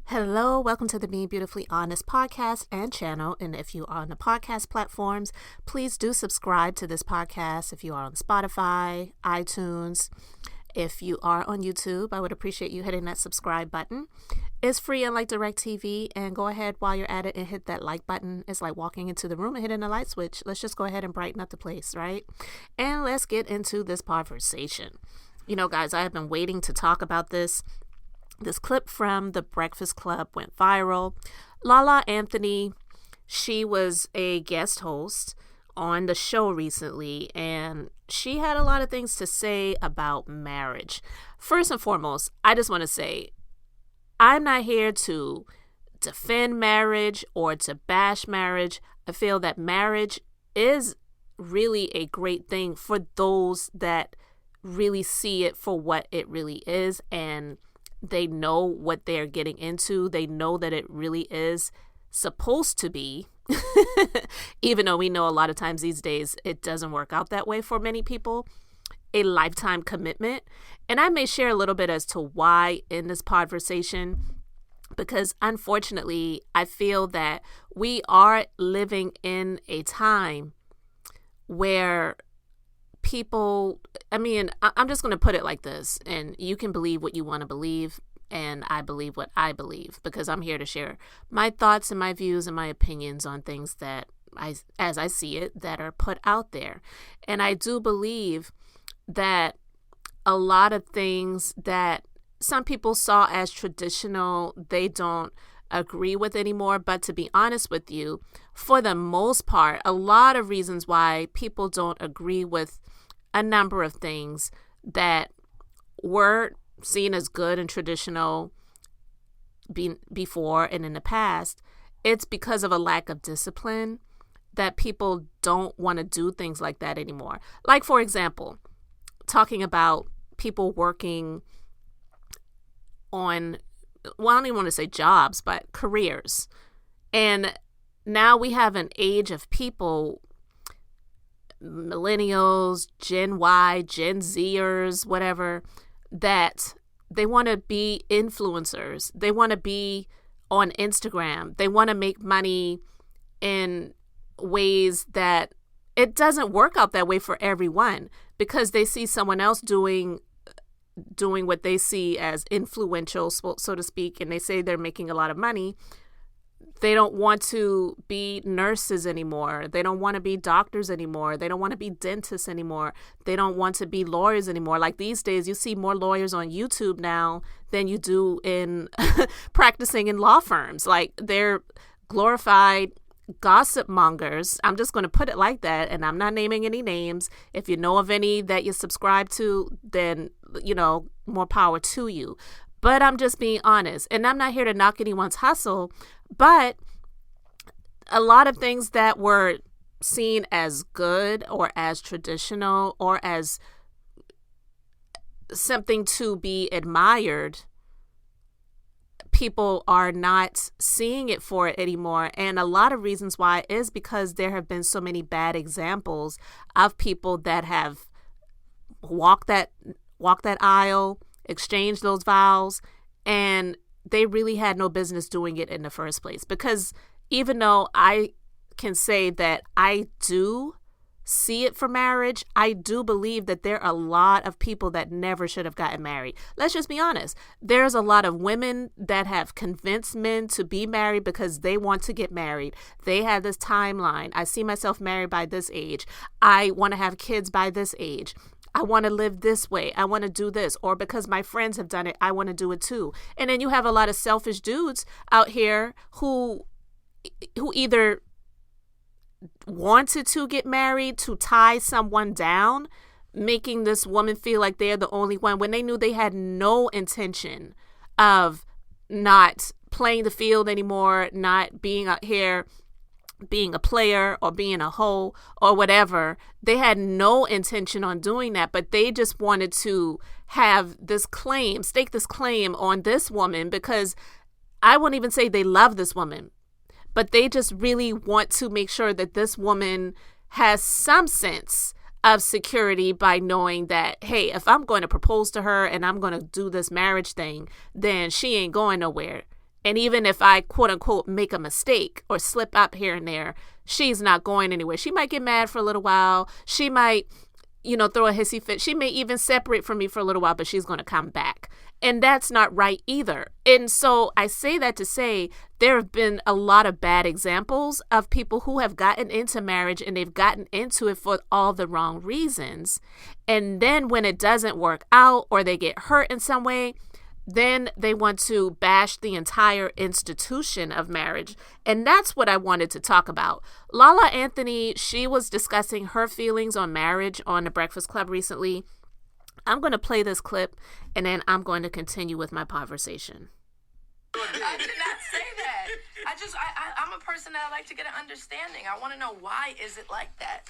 Hello, welcome to the Being Beautifully Honest podcast and channel. And if you are on the podcast platforms, please do subscribe to this podcast. If you are on Spotify, iTunes, if you are on YouTube, I would appreciate you hitting that subscribe button. It's free unlike DirecTV, and go ahead while you're at it and hit that like button. It's like walking into the room and hitting the light switch. Let's just go ahead and brighten up the place, right? And let's get into this conversation. You know, guys, I have been waiting to talk about this. This clip from The Breakfast Club went viral. LaLa Anthony, she was a guest host on the show recently, and she had a lot of things to say about marriage. First and foremost, I just want to say, I'm not here to defend marriage or to bash marriage. I feel that marriage is really a great thing for those that really see it for what it really is, and they know what they're getting into. They know that it really is supposed to be, even though we know a lot of times these days it doesn't work out that way for many people, a lifetime commitment. And I may share a little bit as to why in this conversation, because unfortunately, I feel that we are living in a time where people, I'm just going to put it like this, and you can believe what you want to believe, and I believe what I believe, because I'm here to share my thoughts and my views and my opinions on things that as I see it, that are put out there. And I do believe that a lot of things that some people saw as traditional, they don't agree with anymore. But to be honest with you, for the most part, a lot of reasons why people don't agree with a number of things that were seen as good and traditional before and in the past, it's because of a lack of discipline that people don't want to do things like that anymore. Like, for example, talking about people working on, well, I don't even want to say jobs, but careers. And now we have an age of people, millennials, Gen Y, Gen Zers, whatever, that they want to be influencers. They want to be on Instagram. They want to make money in ways that it doesn't work out that way for everyone, because they see someone else doing what they see as influential, so to speak, and they say they're making a lot of money. They don't want to be nurses anymore. They don't want to be doctors anymore. They don't want to be dentists anymore. They don't want to be lawyers anymore. Like these days, you see more lawyers on YouTube now than you do in practicing in law firms. Like, they're glorified gossip mongers. I'm just going to put it like that, and I'm not naming any names. If you know of any that you subscribe to, then, more power to you. But I'm just being honest, and I'm not here to knock anyone's hustle, but a lot of things that were seen as good or as traditional or as something to be admired, people are not seeing it for it anymore. And a lot of reasons why is because there have been so many bad examples of people that have walked that aisle, exchanged those vows, and they really had no business doing it in the first place. Because even though I can say that I do see it for marriage, I do believe that there are a lot of people that never should have gotten married. Let's just be honest. There's a lot of women that have convinced men to be married because they want to get married. They have this timeline. I see myself married by this age. I want to have kids by this age. I want to live this way. I want to do this. Or because my friends have done it, I want to do it too. And then you have a lot of selfish dudes out here who either wanted to get married to tie someone down, making this woman feel like they're the only one, when they knew they had no intention of not playing the field anymore, not being out here being a player or being a hoe or whatever. They had no intention on doing that, but they just wanted to have this claim, stake this claim on this woman, because I won't even say they love this woman, but they just really want to make sure that this woman has some sense of security by knowing that, hey, if I'm going to propose to her and I'm going to do this marriage thing, then she ain't going nowhere. And even if I, quote unquote, make a mistake or slip up here and there, she's not going anywhere. She might get mad for a little while. She might, throw a hissy fit. She may even separate from me for a little while, but she's going to come back. And that's not right either. And so I say that to say there have been a lot of bad examples of people who have gotten into marriage and they've gotten into it for all the wrong reasons. And then when it doesn't work out or they get hurt in some way, then they want to bash the entire institution of marriage. And that's what I wanted to talk about. LaLa Anthony, she was discussing her feelings on marriage on The Breakfast Club recently. I'm going to play this clip, and then I'm going to continue with my conversation. I did not say that. I'm a person that I like to get an understanding. I want to know, why is it like that?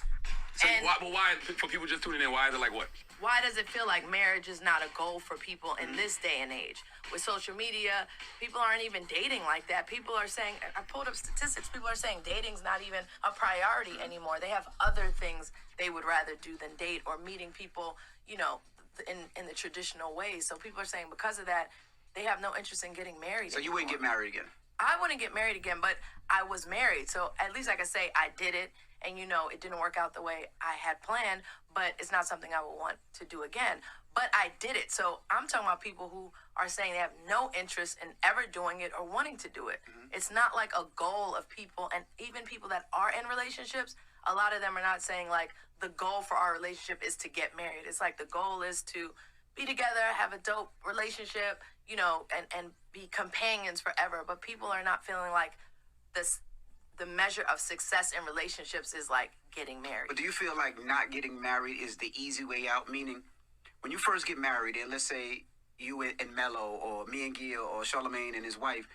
So why, for people just tuning in, why is it like what? Why does it feel like marriage is not a goal for people in this day and age? With social media, people aren't even dating like that. People are saying, I pulled up statistics, people are saying dating's not even a priority anymore. They have other things they would rather do than date or meeting people, in the traditional ways. So people are saying because of that, they have no interest in getting married. So you wouldn't get married again? I wouldn't get married again, but I was married. So at least I can say I did it. And, it didn't work out the way I had planned, but it's not something I would want to do again. But I did it. So I'm talking about people who are saying they have no interest in ever doing it or wanting to do it. Mm-hmm. It's not like a goal of people. And even people that are in relationships, a lot of them are not saying like the goal for our relationship is to get married. It's like the goal is to be together, have a dope relationship, and be companions forever. But people are not feeling like this. The measure of success in relationships is like getting married. But do you feel like not getting married is the easy way out? Meaning, when you first get married, and let's say you and Mello, or me and Gil, or Charlamagne and his wife,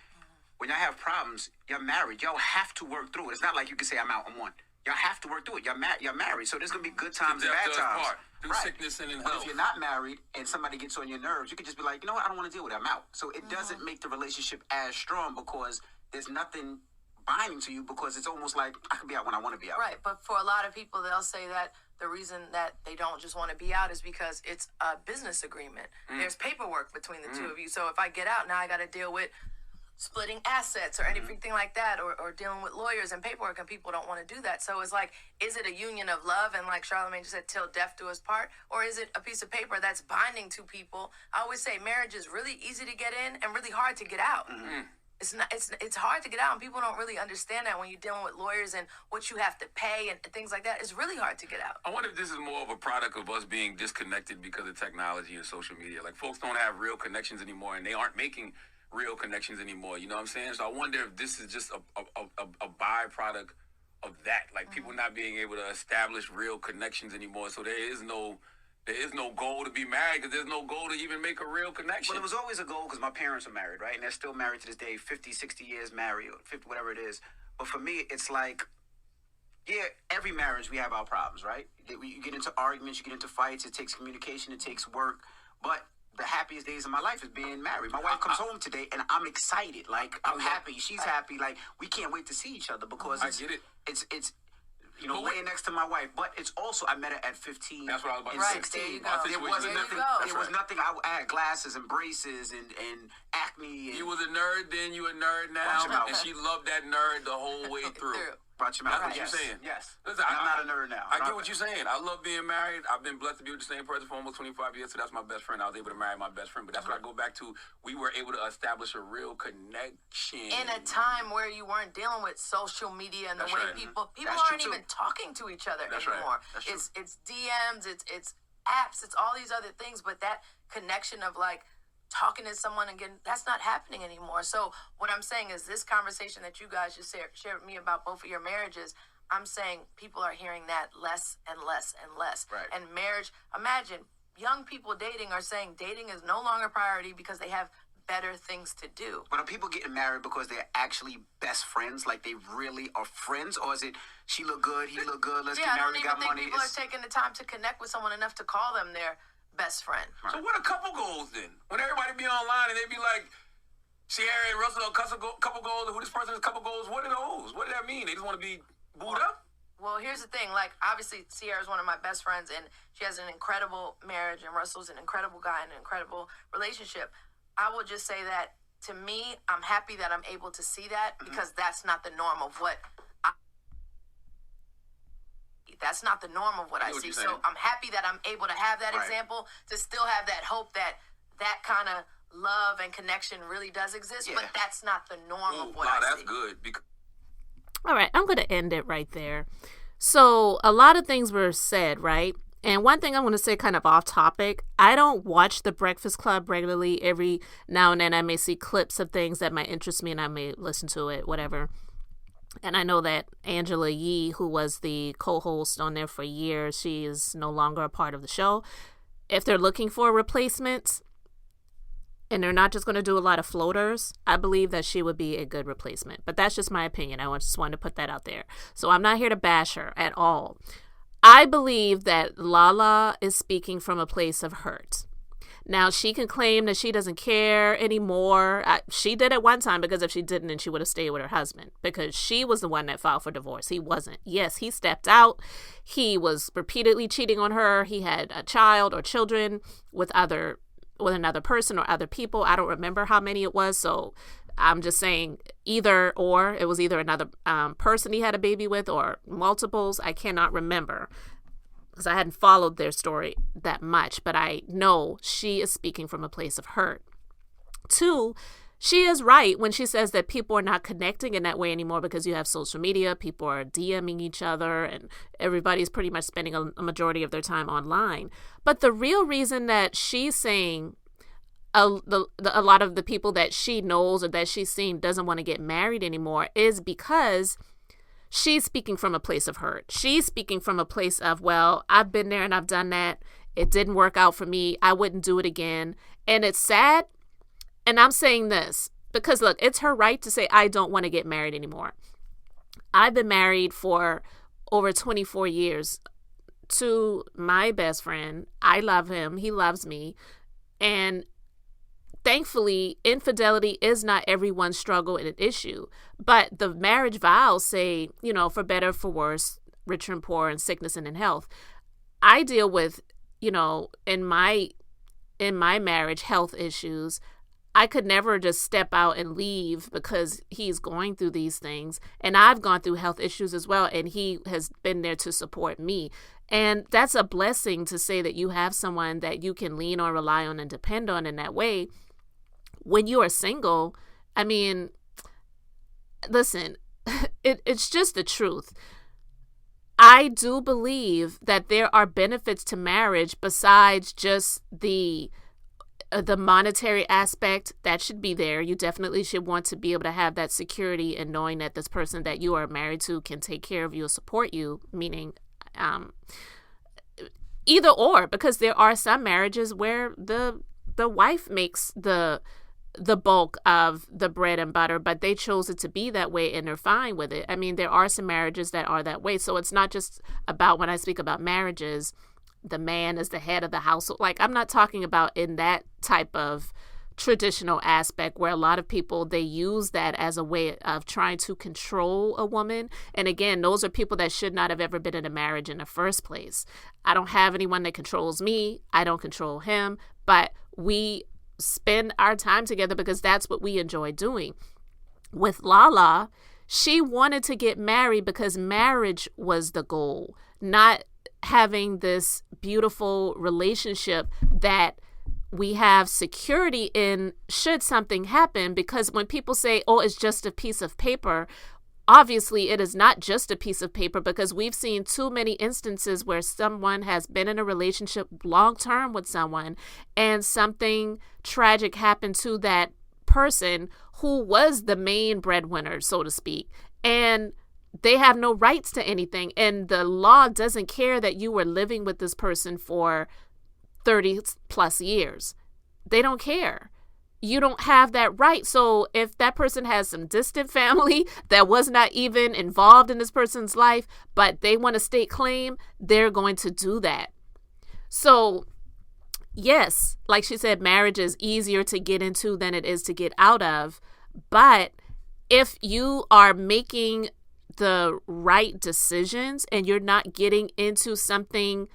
when y'all have problems, you're married. Y'all have to work through it. It's not like you can say, I'm out, I'm one. Y'all have to work through it. You're married. So there's going to be good times and bad times. Through sickness and in health. But if you're not married and somebody gets on your nerves, you could just be like, you know what, I don't want to deal with it. I'm out. So it doesn't make the relationship as strong because there's nothing binding to you, because it's almost like I can be out when I want to be out. Right, but for a lot of people, they'll say that the reason that they don't just want to be out is because it's a business agreement. There's paperwork between the two of you. So if I get out, now I got to deal with splitting assets or anything like that, or dealing with lawyers and paperwork, and people don't want to do that. So it's like, is it a union of love, and like Charlamagne just said, till death do us part, or is it a piece of paper that's binding to people? I always say marriage is really easy to get in and really hard to get out. It's hard to get out, and people don't really understand that when you're dealing with lawyers and what you have to pay and things like that. It's really hard to get out. I wonder if this is more of a product of us being disconnected because of technology and social media. Like, folks don't have real connections anymore, and they aren't making real connections anymore. You know what I'm saying? So I wonder if this is just a byproduct of that. Like, people not being able to establish real connections anymore. So there is no goal to be married, because there's no goal to even make a real connection. Well, it was always a goal because my parents are married, right? And they're still married to this day, 50, 60 years married, or 50, whatever it is. But for me, it's like, yeah, every marriage we have our problems, right? You get into arguments, you get into fights, it takes communication, it takes work. But the happiest days of my life is being married. My wife comes home today and I'm excited. Like, I'm happy, she's happy. Like, we can't wait to see each other because it's laying next to my wife. But it's also, I met her at 15 That's what I was about and to say. 16. There Was nothing. I had glasses and braces and acne. And you was a nerd then, you a nerd now, and she loved that nerd the whole way through. Watch your mouth. That's what you're saying. Yes. Listen, I'm not a nerd now. I get what you're saying. I love being married. I've been blessed to be with the same person for almost 25 years, so that's my best friend. I was able to marry my best friend, but that's what I go back to. We were able to establish a real connection. In a time where you weren't dealing with social media and the way people aren't even talking to each other anymore. It's DMs, it's apps, it's all these other things, but that connection of like talking to someone again, that's not happening anymore. So what I'm saying is this conversation that you guys just shared with me about both of your marriages, I'm saying people are hearing that less and less and less. Right. And marriage, imagine young people dating are saying dating is no longer a priority because they have better things to do. But are people getting married because they're actually best friends? Like, they really are friends? Or is it, she look good, he look good, let's get married, got money? I don't even think people are taking the time to connect with someone enough to call them their best friend. So what are couple goals then? When everybody be online and they be like, Sierra and Russell, couple goals, who this person is couple goals, what are those? What does that mean? They just want to be booed up? Well, here's the thing. Like, obviously, Sierra's one of my best friends, and she has an incredible marriage, and Russell's an incredible guy and an incredible relationship. I will just say that to me, I'm happy that I'm able to see that because that's not the norm of what that's not the norm of what I see. So I'm happy that I'm able to have that example, to still have that hope that that kind of love and connection really does exist, but that's not the norm of what I see. That's good. All right, I'm going to end it right there. So a lot of things were said, right? And one thing I want to say kind of off topic, I don't watch The Breakfast Club regularly. Every now and then I may see clips of things that might interest me and I may listen to it, whatever. And I know that Angela Yee, who was the co-host on there for years, she is no longer a part of the show. If they're looking for replacements and they're not just going to do a lot of floaters, I believe that she would be a good replacement. But that's just my opinion. I just wanted to put that out there. So I'm not here to bash her at all. I believe that LaLa is speaking from a place of hurt. Now, she can claim that she doesn't care anymore. She did at one time, because if she didn't, then she would have stayed with her husband, because she was the one that filed for divorce. He wasn't. Yes, he stepped out. He was repeatedly cheating on her. He had a child or children with another person or other people. I don't remember how many it was, so I'm just saying either or. It was either another person he had a baby with or multiples. I cannot remember because I hadn't followed their story that much, but I know she is speaking from a place of hurt. 2, she is right when she says that people are not connecting in that way anymore because you have social media, people are DMing each other, and everybody's pretty much spending a majority of their time online. But the real reason that she's saying a lot of the people that she knows or that she's seen doesn't want to get married anymore is because she's speaking from a place of hurt. She's speaking from a place of, well, I've been there and I've done that. It didn't work out for me. I wouldn't do it again. And it's sad. And I'm saying this because, look, it's her right to say, I don't want to get married anymore. I've been married for over 24 years to my best friend. I love him. He loves me. And thankfully, infidelity is not everyone's struggle and an issue. But the marriage vows say, for better, for worse, richer and poor, and sickness and in health. I deal with, in my marriage, health issues. I could never just step out and leave because he's going through these things. And I've gone through health issues as well. And he has been there to support me. And that's a blessing to say that you have someone that you can lean on, rely on, and depend on in that way. When you are single, I mean, listen, it's just the truth. I do believe that there are benefits to marriage besides just the monetary aspect. That should be there. You definitely should want to be able to have that security and knowing that this person that you are married to can take care of you or support you, meaning either or, because there are some marriages where the wife makes the bulk of the bread and butter, but they chose it to be that way and they're fine with it. I mean, there are some marriages that are that way. So it's not just about, when I speak about marriages, the man is the head of the household. Like, I'm not talking about in that type of traditional aspect where a lot of people, they use that as a way of trying to control a woman. And again, those are people that should not have ever been in a marriage in the first place. I don't have anyone that controls me. I don't control him, but we spend our time together because that's what we enjoy doing. With LaLa, she wanted to get married because marriage was the goal, not having this beautiful relationship that we have security in should something happen. Because when people say, oh, it's just a piece of paper, obviously it is not just a piece of paper, because we've seen too many instances where someone has been in a relationship long term with someone and something tragic happened to that person who was the main breadwinner, so to speak, and they have no rights to anything. And the law doesn't care that you were living with this person for 30 plus years. They don't care. You don't have that right. So if that person has some distant family that was not even involved in this person's life, but they want to stake claim, they're going to do that. So yes, like she said, marriage is easier to get into than it is to get out of. But if you are making the right decisions and you're not getting into something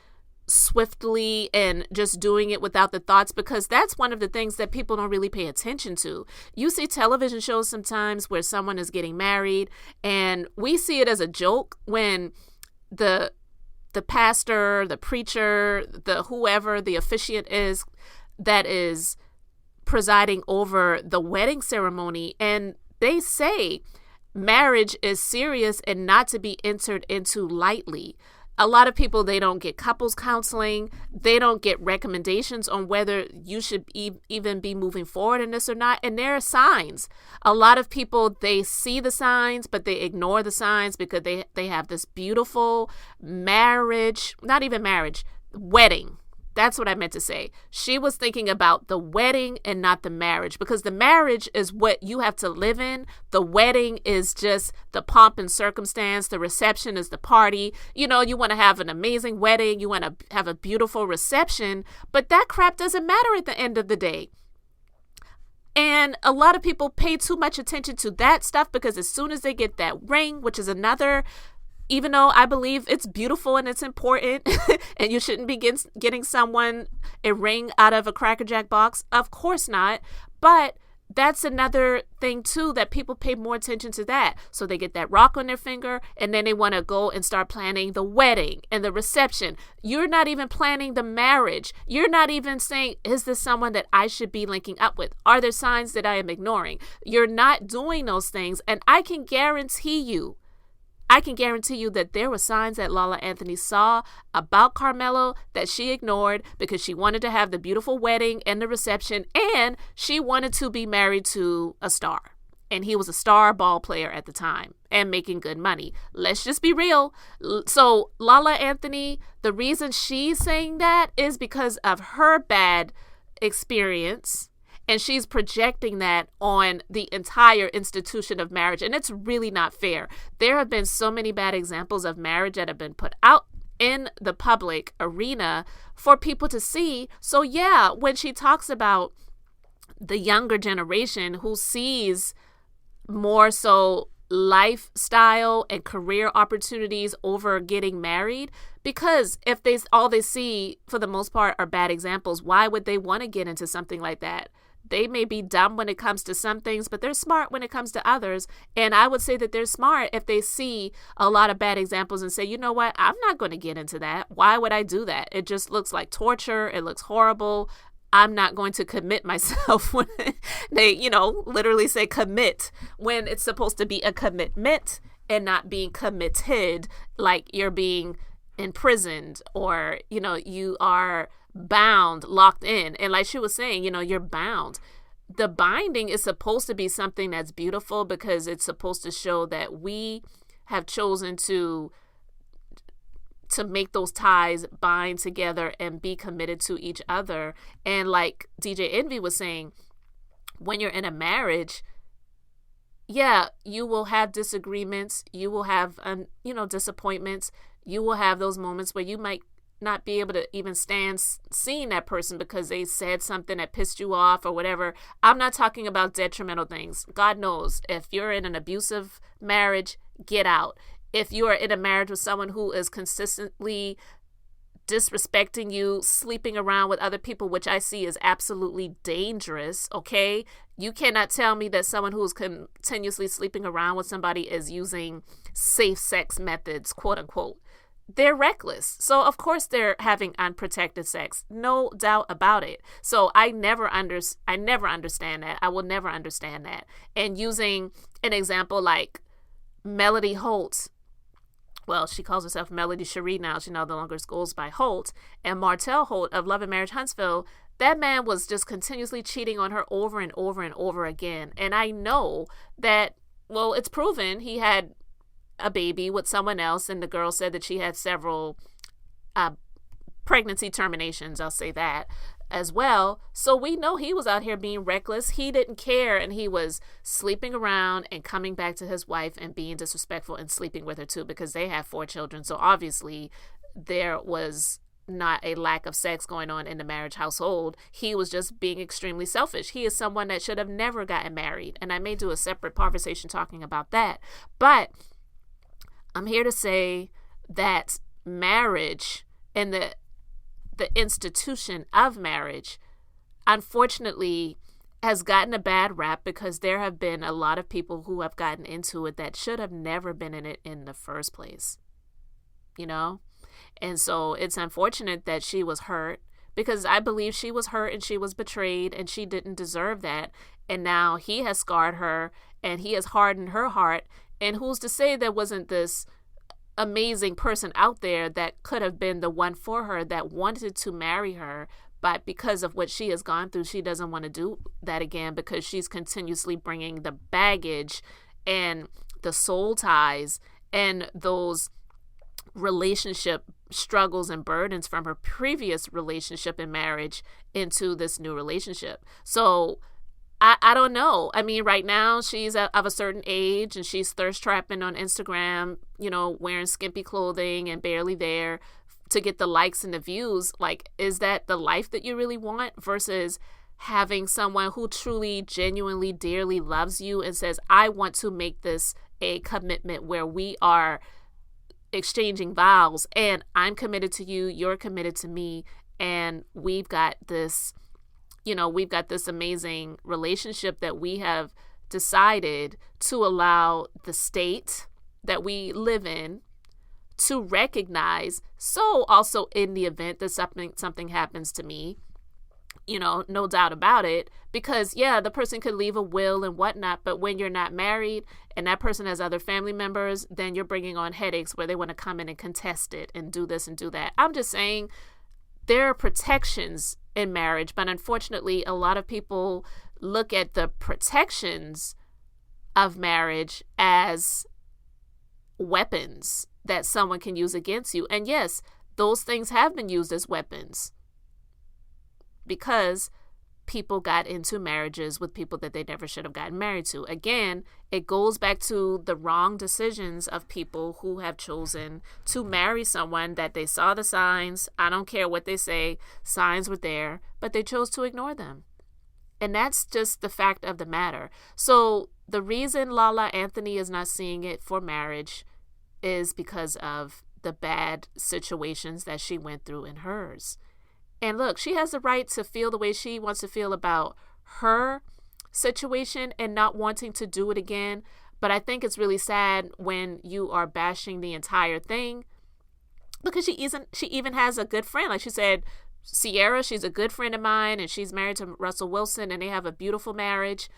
swiftly and just doing it without the thoughts, because that's one of the things that people don't really pay attention to. You see television shows sometimes where someone is getting married, and we see it as a joke when the pastor, the preacher, the whoever the officiant is that is presiding over the wedding ceremony, and they say marriage is serious and not to be entered into lightly. A lot of people, they don't get couples counseling. They don't get recommendations on whether you should even be moving forward in this or not. And there are signs. A lot of people, they see the signs, but they ignore the signs because they have this beautiful marriage, not even marriage, wedding. That's what I meant to say. She was thinking about the wedding and not the marriage, because the marriage is what you have to live in. The wedding is just the pomp and circumstance. The reception is the party. You know, you want to have an amazing wedding. You want to have a beautiful reception, but that crap doesn't matter at the end of the day. And a lot of people pay too much attention to that stuff, because as soon as they get that ring, which is another, even though I believe it's beautiful and it's important and you shouldn't be getting someone a ring out of a Cracker Jack box, of course not. But that's another thing too, that people pay more attention to that. So they get that rock on their finger, and then they want to go and start planning the wedding and the reception. You're not even planning the marriage. You're not even saying, is this someone that I should be linking up with? Are there signs that I am ignoring? You're not doing those things. And I can guarantee you that there were signs that LaLa Anthony saw about Carmelo that she ignored, because she wanted to have the beautiful wedding and the reception, and she wanted to be married to a star. And he was a star ball player at the time and making good money. Let's just be real. So LaLa Anthony, the reason she's saying that is because of her bad experience, and she's projecting that on the entire institution of marriage. And it's really not fair. There have been so many bad examples of marriage that have been put out in the public arena for people to see. So yeah, when she talks about the younger generation who sees more so lifestyle and career opportunities over getting married, because if all they see for the most part are bad examples, why would they want to get into something like that? They may be dumb when it comes to some things, but they're smart when it comes to others. And I would say that they're smart if they see a lot of bad examples and say, you know what, I'm not going to get into that. Why would I do that? It just looks like torture. It looks horrible. I'm not going to commit myself when they, literally say commit, when it's supposed to be a commitment and not being committed, like you're being imprisoned or, you are bound, locked in. And like she was saying, you're bound. The binding is supposed to be something that's beautiful, because it's supposed to show that we have chosen to make those ties bind together and be committed to each other. And like DJ Envy was saying, when you're in a marriage, yeah, you will have disagreements. You will have, disappointments. You will have those moments where you might not be able to even stand seeing that person because they said something that pissed you off or whatever. I'm not talking about detrimental things. God knows, if you're in an abusive marriage, get out. If you are in a marriage with someone who is consistently disrespecting you, sleeping around with other people, which I see is absolutely dangerous, okay? You cannot tell me that someone who is continuously sleeping around with somebody is using safe sex methods, quote unquote. They're reckless. So of course they're having unprotected sex. No doubt about it. So I never understand that. I will never understand that. And using an example like Melody Holt, well, she calls herself Melody Cherie now. She no longer goes by Holt. And Martell Holt of Love and Marriage Huntsville, that man was just continuously cheating on her over and over and over again. And I know that, well, it's proven he had a baby with someone else, and the girl said that she had several pregnancy terminations, I'll say that as well. So we know he was out here being reckless. He didn't care, and he was sleeping around and coming back to his wife and being disrespectful and sleeping with her too, because they have 4 children. So obviously there was not a lack of sex going on in the marriage household. He was just being extremely selfish. He is someone that should have never gotten married, and I may do a separate conversation talking about that. But I'm here to say that marriage and the institution of marriage, unfortunately, has gotten a bad rap because there have been a lot of people who have gotten into it that should have never been in it in the first place, you know? And so it's unfortunate that she was hurt, because I believe she was hurt and she was betrayed and she didn't deserve that. And now he has scarred her and he has hardened her heart. And who's to say there wasn't this amazing person out there that could have been the one for her, that wanted to marry her, but because of what she has gone through, she doesn't want to do that again, because she's continuously bringing the baggage and the soul ties and those relationship struggles and burdens from her previous relationship and marriage into this new relationship. So I don't know. I mean, right now she's of a certain age and she's thirst trapping on Instagram, you know, wearing skimpy clothing and barely there to get the likes and the views. Like, is that the life that you really want, versus having someone who truly, genuinely, dearly loves you and says, I want to make this a commitment where we are exchanging vows and I'm committed to you, you're committed to me, and we've got this, you know, we've got this amazing relationship that we have decided to allow the state that we live in to recognize. So also in the event that something happens to me, you know, no doubt about it, because yeah, the person could leave a will and whatnot, but when you're not married and that person has other family members, then you're bringing on headaches where they want to come in and contest it and do this and do that. I'm just saying there are protections in marriage, but unfortunately a lot of people look at the protections of marriage as weapons that someone can use against you. And yes, those things have been used as weapons because people got into marriages with people that they never should have gotten married to. Again, it goes back to the wrong decisions of people who have chosen to marry someone that they saw the signs. I don't care what they say, signs were there, but they chose to ignore them. And that's just the fact of the matter. So the reason LaLa Anthony is not seeing it for marriage is because of the bad situations that she went through in hers. And look, she has the right to feel the way she wants to feel about her situation and not wanting to do it again. But I think it's really sad when you are bashing the entire thing, because she even has a good friend. Like she said, Sierra, she's a good friend of mine and she's married to Russell Wilson and they have a beautiful marriage.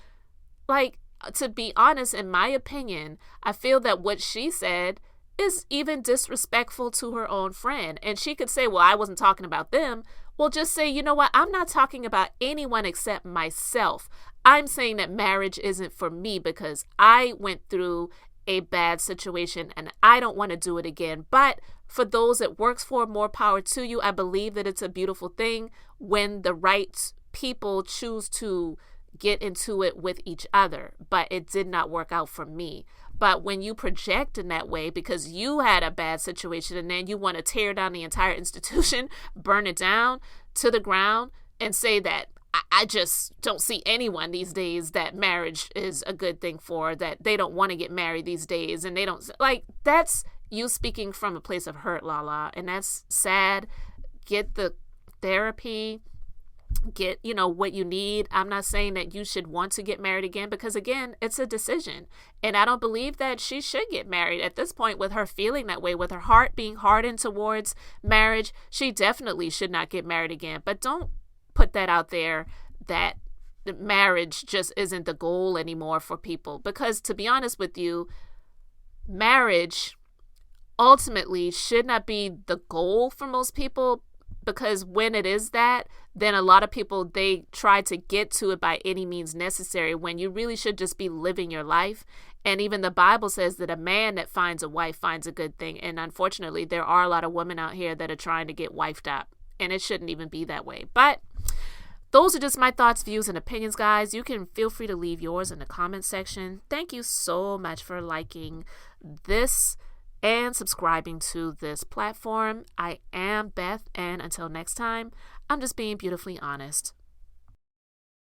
Like, to be honest, in my opinion, I feel that what she said is even disrespectful to her own friend. And she could say, well, I wasn't talking about them. Well, just say, you know what? I'm not talking about anyone except myself. I'm saying that marriage isn't for me because I went through a bad situation and I don't want to do it again. But for those it works for, more power to you. I believe that it's a beautiful thing when the right people choose to get into it with each other. But it did not work out for me. But when you project in that way because you had a bad situation and then you want to tear down the entire institution, burn it down to the ground and say that I just don't see anyone these days that marriage is a good thing for, that they don't want to get married these days and they don't, like, that's you speaking from a place of hurt, LaLa, and that's sad. Get the therapy, get, you know, what you need. I'm not saying that you should want to get married again because, again, it's a decision. And I don't believe that she should get married at this point with her feeling that way, with her heart being hardened towards marriage. She definitely should not get married again. But don't put that out there that marriage just isn't the goal anymore for people. Because to be honest with you, marriage ultimately should not be the goal for most people, because when it is that, then a lot of people, they try to get to it by any means necessary when you really should just be living your life. And even the Bible says that a man that finds a wife finds a good thing. And unfortunately, there are a lot of women out here that are trying to get wifed up, and it shouldn't even be that way. But those are just my thoughts, views, and opinions, guys. You can feel free to leave yours in the comment section. Thank you so much for liking this and subscribing to this platform. I am Beth, and until next time, I'm just being beautifully honest.